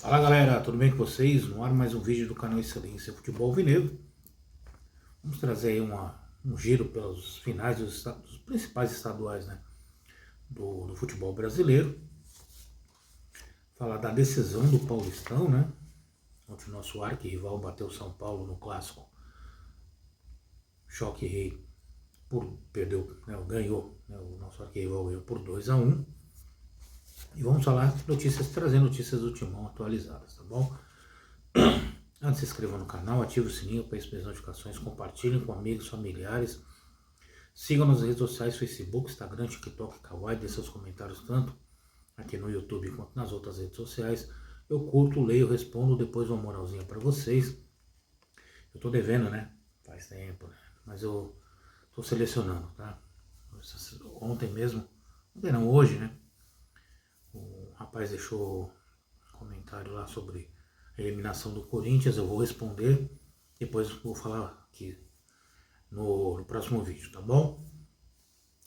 Fala galera, tudo bem com vocês? No ar mais um vídeo do canal Excelência Futebol Alvinegro. Vamos trazer aí um giro pelos finais dos principais estaduais, né, do futebol brasileiro. Falar da decisão do Paulistão, né? Onde o nosso arquirrival bateu São Paulo no clássico Choque Rei, perdeu, né, ganhou, né, o nosso arquirrival ganhou por 2-1. E vamos falar trazer notícias do Timão atualizadas, tá bom? Antes, se inscreva no canal, ative o sininho para receber as notificações, compartilhem com amigos, familiares. Sigam nas redes sociais, Facebook, Instagram, TikTok, Kawaii, dê seus comentários tanto aqui no YouTube quanto nas outras redes sociais. Eu curto, leio, respondo, depois uma moralzinha para vocês. Eu tô devendo, né? Faz tempo, né? Mas eu tô selecionando, tá? Ontem mesmo, ontem não, hoje, né? O rapaz deixou um comentário lá sobre a eliminação do Corinthians, eu vou responder, depois vou falar aqui no próximo vídeo, tá bom?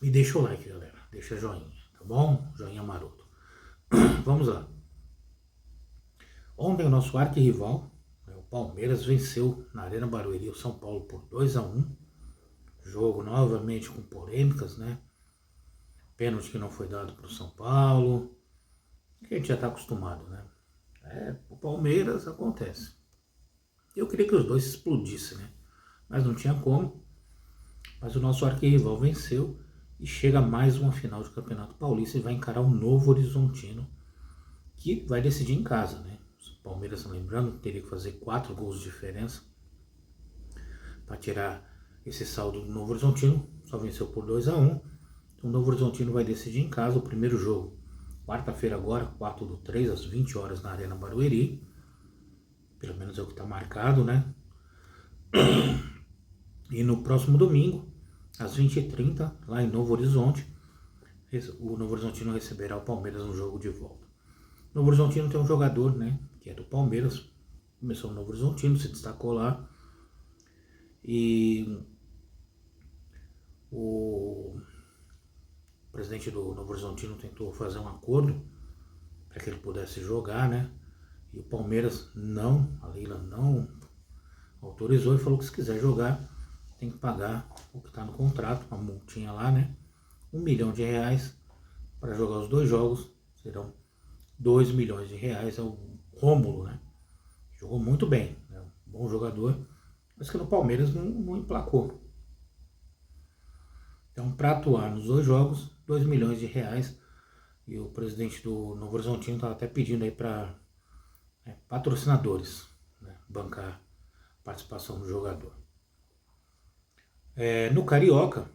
E deixa o like, galera, deixa joinha, tá bom? Joinha maroto. Vamos lá. Ontem o nosso arquirrival, o Palmeiras, venceu na Arena Barueri o São Paulo por 2-1. Jogo novamente com polêmicas, né? Pênalti que não foi dado para o São Paulo, que a gente já está acostumado, né? O Palmeiras acontece. Eu queria que os dois explodissem, né? Mas não tinha como. Mas o nosso arquirrival venceu e chega a mais uma final de Campeonato Paulista e vai encarar o Novo Horizontino, que vai decidir em casa, né? O Palmeiras, lembrando, teria que fazer 4 gols de diferença para tirar esse saldo do Novo Horizontino. Só venceu por 2-1. Então o Novo Horizontino vai decidir em casa o primeiro jogo. Quarta-feira agora, 4/3, às 20 horas na Arena Barueri. Pelo menos é o que está marcado, né? E no próximo domingo, às 20h30, lá em Novo Horizonte, o Novo Horizontino receberá o Palmeiras no jogo de volta. O Novo Horizontino tem um jogador, né, que é do Palmeiras, começou no Novo Horizontino, se destacou lá. E o presidente do Novo Horizontino tentou fazer um acordo para que ele pudesse jogar, né? E o Palmeiras não, a Leila não autorizou e falou que se quiser jogar tem que pagar o que está no contrato, uma multinha lá, né? R$1 milhão para jogar os 2 jogos, serão R$2 milhões. É o Rômulo, né? Jogou muito bem, né? Um bom jogador, mas que no Palmeiras não emplacou. Então, para atuar nos 2 jogos, R$2 milhões. E o presidente do Novo Horizontino estava até pedindo aí para patrocinadores, né, bancar a participação do jogador. No Carioca,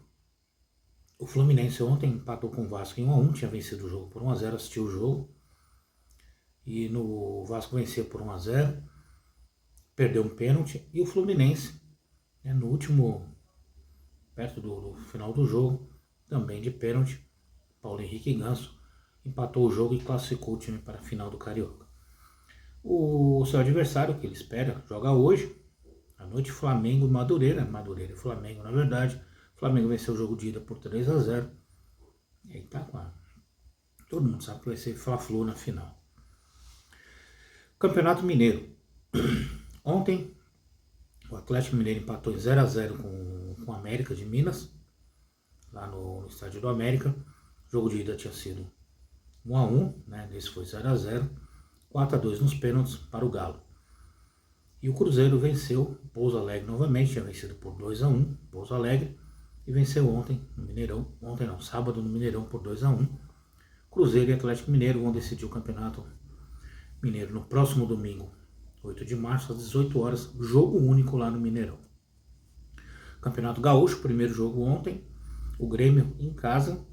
o Fluminense ontem empatou com o Vasco em 1-1, tinha vencido o jogo por 1-0, assistiu o jogo. E o Vasco venceu por 1-0, perdeu um pênalti. E o Fluminense, no último, perto do final do jogo, também de pênalti, Paulo Henrique Ganso empatou o jogo e classificou o time para a final do Carioca. O seu adversário, que ele espera, joga hoje, à noite, Flamengo e Madureira. Madureira e Flamengo, na verdade. O Flamengo venceu o jogo de ida por 3-0. E aí tá claro. Todo mundo sabe que vai ser Fla-Flu na final. Campeonato Mineiro. Ontem, o Atlético Mineiro empatou em 0-0 com o América de Minas, lá no estádio do América. O jogo de ida tinha sido 1-1, né? Nesse foi 0-0. 4-2 nos pênaltis para o Galo. E o Cruzeiro venceu o Pouso Alegre novamente, tinha vencido por 2-1, Pouso Alegre, e venceu ontem no Mineirão, sábado no Mineirão por 2-1. Cruzeiro e Atlético Mineiro vão decidir o Campeonato Mineiro no próximo domingo, 8 de março, às 18 horas, jogo único lá no Mineirão. Campeonato Gaúcho, primeiro jogo ontem, o Grêmio em casa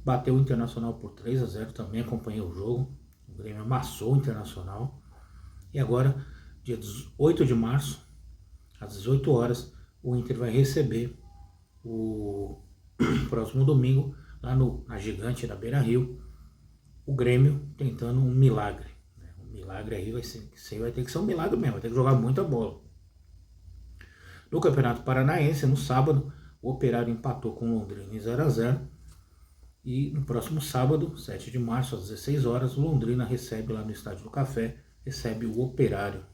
bateu o Internacional por 3-0, também acompanhei o jogo, o Grêmio amassou o Internacional. E agora, dia 8 de março, às 18 horas, o Inter vai receber o próximo domingo, lá na Gigante da Beira-Rio, o Grêmio tentando um milagre. Um milagre aí vai ter que ser um milagre mesmo, vai ter que jogar muita bola. No Campeonato Paranaense, no sábado, o Operário empatou com o Londrina em 0-0. E no próximo sábado, 7 de março, às 16 horas, o Londrina recebe lá no Estádio do Café recebe o Operário.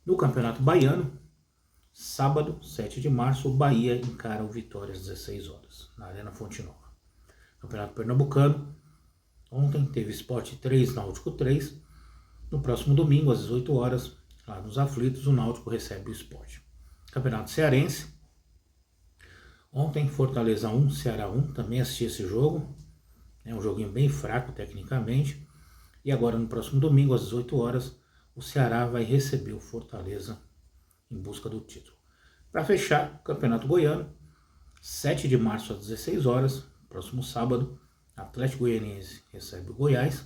No Campeonato Baiano, sábado, 7 de março, o Bahia encara o Vitória às 16 horas, na Arena Fonte Nova. Campeonato Pernambucano, ontem teve Sport 3, Náutico 3. No próximo domingo, às 18 horas, lá nos Aflitos, o Náutico recebe o Sport. Campeonato Cearense, ontem Fortaleza 1, Ceará 1, também assisti esse jogo. É um joguinho bem fraco tecnicamente. E agora no próximo domingo, às 18 horas, o Ceará vai receber o Fortaleza em busca do título. Para fechar, o Campeonato Goiano, 7 de março às 16 horas, próximo sábado, Atlético Goianiense recebe o Goiás.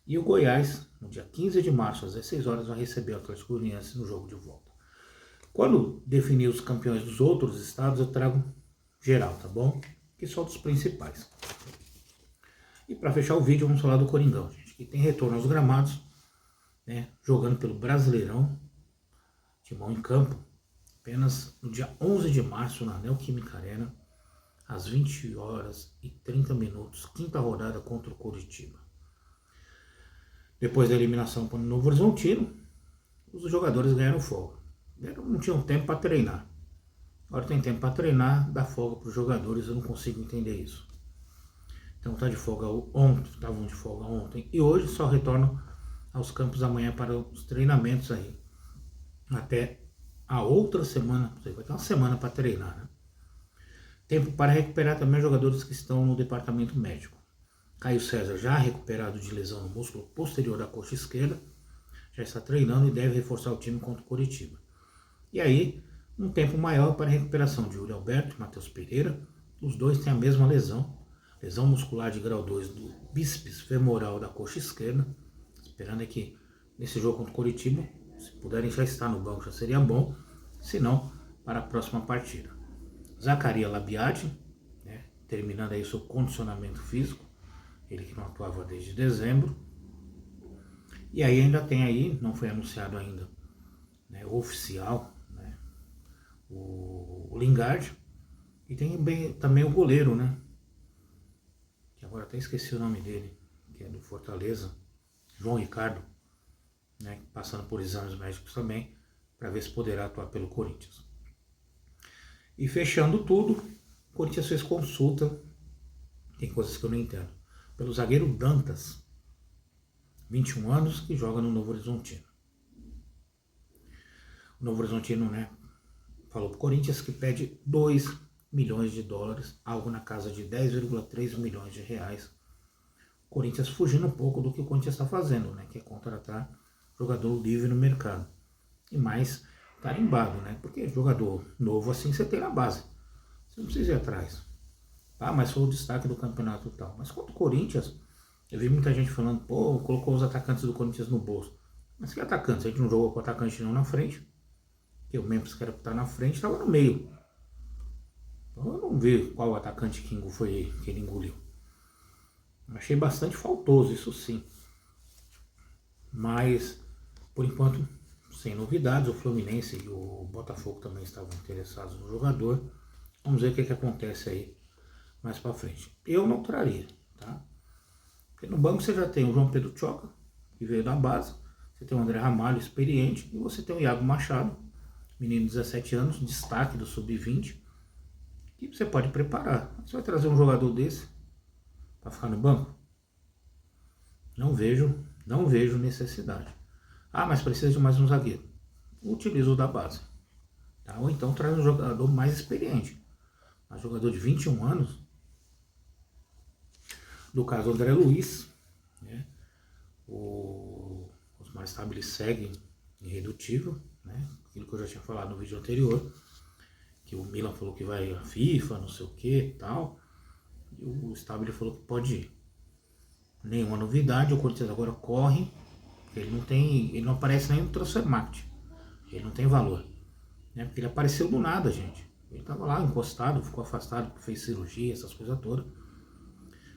E o Goiás, no dia 15 de março às 16 horas, vai receber o Atlético Goianiense no jogo de volta. Quando definir os campeões dos outros estados, eu trago geral, tá bom? Que só dos principais. E para fechar o vídeo, vamos falar do Coringão, gente, que tem retorno aos gramados, né, jogando pelo Brasileirão, Timão em campo, apenas no dia 11 de março, na Neoquímica Arena, às 20 horas e 30 minutos, quinta rodada contra o Coritiba. Depois da eliminação para o Novo Horizontino, os jogadores ganharam folga. Não tinham tempo para treinar. Agora tem tempo para treinar, dá folga para os jogadores, eu não consigo entender isso. Então tá de folga ontem, estavam de folga ontem e hoje só retornam aos campos amanhã para os treinamentos aí. Até a outra semana, vai ter uma semana para treinar, né? Tempo para recuperar também os jogadores que estão no departamento médico. Caio César, já recuperado de lesão no músculo posterior da coxa esquerda, já está treinando e deve reforçar o time contra o Coritiba. E aí, um tempo maior para a recuperação de Yuri Alberto e Matheus Pereira. Os dois têm a mesma lesão muscular de grau 2 do bíceps femoral da coxa esquerda. Esperando que nesse jogo contra o Coritiba, se puderem já estar no banco, já seria bom, se não, para a próxima partida. Zacarias Labiati, né, terminando aí o seu condicionamento físico, ele que não atuava desde dezembro. E aí ainda tem aí, não foi anunciado ainda, né, oficial, né, o Lingard, e tem também o goleiro, né, que agora até esqueci o nome dele, que é do Fortaleza, João Ricardo, né, passando por exames médicos também, para ver se poderá atuar pelo Corinthians. E fechando tudo, o Corinthians fez consulta, tem coisas que eu não entendo, pelo zagueiro Dantas, 21 anos, que joga no Novo Horizontino. O Novo Horizontino, né, falou para o Corinthians que pede 2 milhões de dólares, algo na casa de 10,3 milhões de reais. O Corinthians fugindo um pouco do que o Corinthians está fazendo, né, que é contratar jogador livre no mercado. E mais tarimbado, né, porque jogador novo assim você tem na base. Você não precisa ir atrás. Ah, mas foi o destaque do campeonato e tal. Mas quanto o Corinthians, eu vi muita gente falando, pô, colocou os atacantes do Corinthians no bolso. Mas que atacantes? A gente não jogou com o atacante não na frente. Porque o Memphis, que era para estar na frente, estava no meio. Então eu não vi qual atacante que ele engoliu. Achei bastante faltoso, isso sim. Mas, por enquanto, sem novidades. O Fluminense e o Botafogo também estavam interessados no jogador. Vamos ver o que acontece aí mais pra frente. Eu não traria, tá? Porque no banco você já tem o João Pedro Choca, que veio da base. Você tem o André Ramalho, experiente. E você tem o Iago Machado, menino de 17 anos, destaque do Sub-20. Que você pode preparar. Você vai trazer um jogador desse para ficar no banco? Não vejo necessidade. Ah, mas precisa de mais um zagueiro. Utiliza o da base. Tá? Ou então traz um jogador mais experiente. Um jogador de 21 anos. No caso, o André Luiz, né? O Osmar Stabile segue irredutível, né? Aquilo que eu já tinha falado no vídeo anterior, que o Milan falou que vai à FIFA, não sei o que e tal, e o Stabile falou que pode ir. Nenhuma novidade, o Corinthians agora corre, ele não aparece nem no Transfermarkt, ele não tem valor, né? Porque ele apareceu do nada, gente. Ele estava lá encostado, ficou afastado, fez cirurgia, essas coisas todas.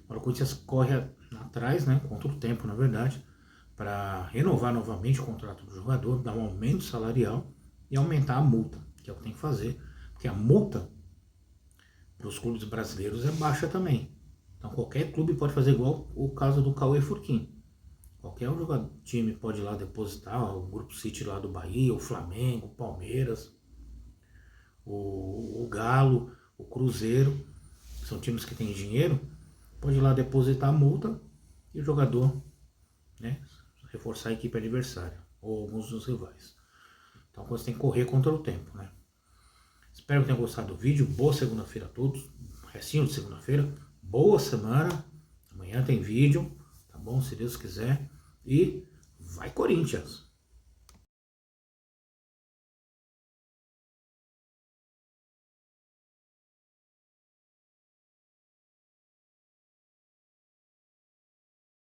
Agora o Corinthians corre atrás, né, contra o tempo, na verdade, para renovar novamente o contrato do jogador, dar um aumento salarial e aumentar a multa, que é o que tem que fazer, porque a multa para os clubes brasileiros é baixa também. Então qualquer clube pode fazer igual o caso do Cauê Furquim. Qualquer time pode ir lá depositar, o Grupo City lá do Bahia, o Flamengo, o Palmeiras, o Galo, o Cruzeiro, são times que têm dinheiro, pode ir lá depositar a multa e o jogador, né, reforçar a equipe adversária ou alguns dos rivais. Então você tem que correr contra o tempo, né? Espero que tenham gostado do vídeo. Boa segunda-feira a todos. Restinho de segunda-feira. Boa semana. Amanhã tem vídeo, tá bom? Se Deus quiser. E vai Corinthians!